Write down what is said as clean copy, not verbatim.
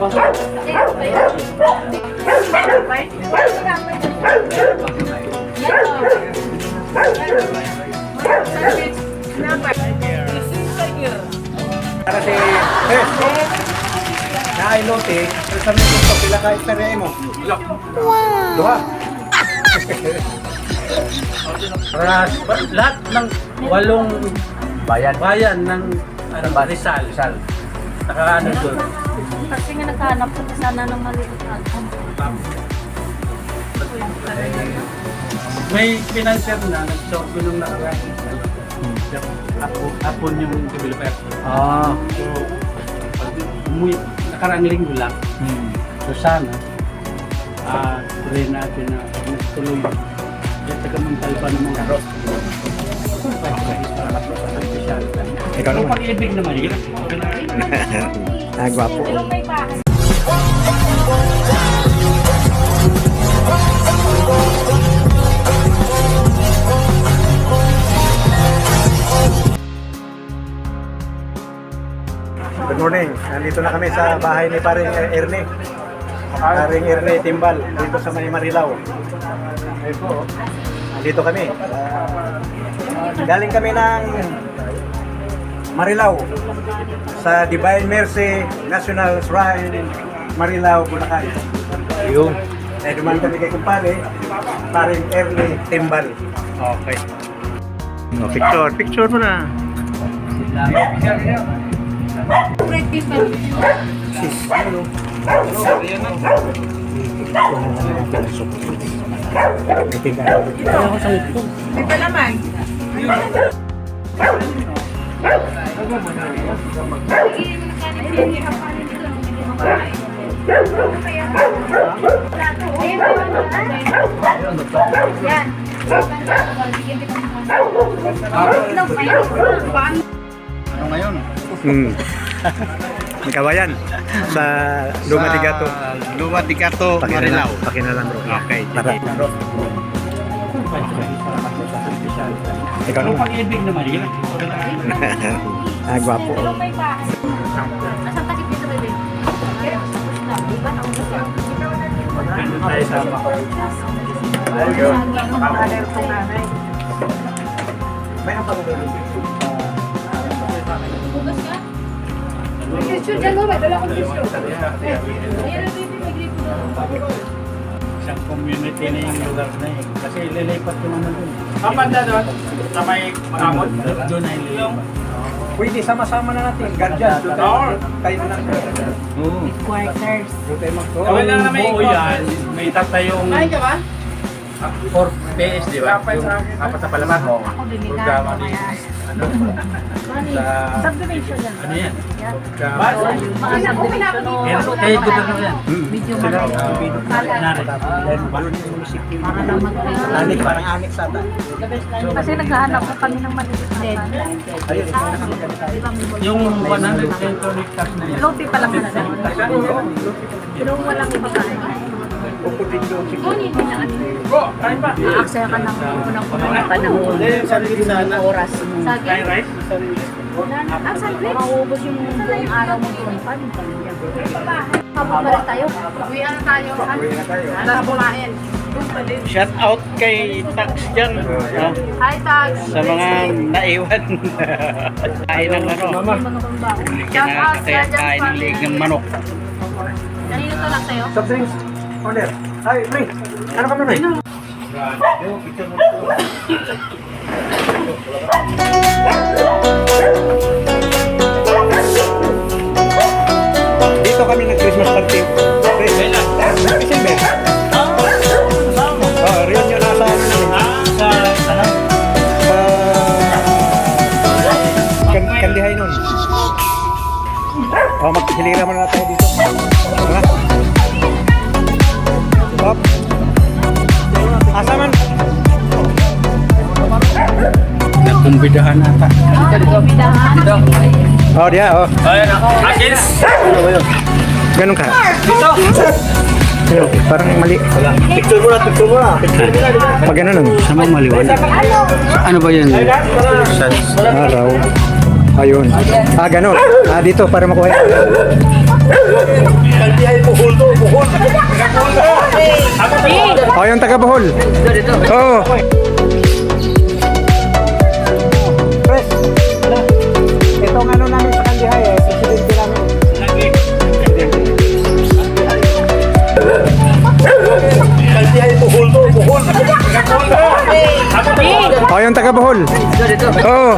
Para si na-ilote, sa mga gusto pila ka istorya mo. Duha. Lahat ng 8 bayan ng Rizal. Nakaano doon. Kasi nga naghahanap ko sana ng maliit na May financier na nag-sorgo nung nakaraan. Hapon yung developer. So, nakaraang linggo lang. So sana, tuloy natin na nagtuloy. Kaya taga-mental pa ng mga rock. Ikaw naman. Pag-ibig naman yun. Gwapo. Good morning. Nandito na kami sa bahay ni Paring Erne. Paring Erne Timbal dito sa May Marilao. Ayun po. Nandito kami. Galing kami ng Marilao sa Divine Mercy National Shrine Marilao, Bulacan. Ayun. Eh, dumaan kami kay kumpare, Paring Erne Timbal. Okay. Picture mo na. May palaman. Ano ngayon? May kabayan sa Lumadigato. Lumadigato, Marilao. Pakinalan bro. Okay. Tara. Ikaw naman. Pag-ibig naman yun. Gwapo. May bahay. Asan kasi dito, bebe? Iba na ulo siya. Ganun tayo sama. May ang pagbabago. Bukas ka? May tissue dyan mo, may dala kong tissue. Ayan na, baby, may gripo doon. Isang community na yung lugar na yun. Kasi ililipat ko naman doon. Kapanda doon, sa may Manamon. Doon ay ililipat. Pwede sama-sama na natin. Guardian. Doon tayo na lang. Oo. Quarters. Doon tayo mag-go. Gawin lang na may Buo yan. May tatayong Ay, ka ba? 4 PS, di ba? Kapay sa akin. Apat na palaman. Ako delikado, kaya. Ano? Subdivision yan. Ano yan? Bas? Mga subdivision o... Eh, gobernador yan. Medyo maliit. Para lang mag-train. Anik, parang anik sa ata. Kasi naghahanap ko kami ng maliit na bata. Di ba may bulto? Yung 100% recap na yan. Lopi pa lang na. Pero walang pagkain. Kunin din na ano. Bro, kain pa. Aaksaya ka ng unang panahon. Ng oras. Kain Saging. rice? Ah, saglit. Mauubos yung buong araw mo doon. Paano Pabalik tayo. Uwi na tayo. Wala na kumain. Shout out kay Tax dyan. Hi, Tags. Sa mga naiwan. Kain ng ano. Shout out Kaya kain ng liig ng manok. Kanino to lang sa'yo? Soft drinks. Order. Ay, May. Ano ka May? Dito kami nag-Christmas party. December. Reunion nasa Kandihay nun. Maghilira mo na tayo dito. Tara. Hop. Asa man? Nagkumbidahan ata. Bidahan. Oh, dia. Oh. Agis! Ganun ka. Dito! Ayun, parang mali. Picture mo na. Pag ganun nun. Sama maliwanag. Ano ba yan? Araw. Ayun. Ganun. Dito para makuha. O, yung taga Bohol. Oo. Pres, itong ano namin sa Kandihay presidente namin. O, yung taga Bohol. Oo.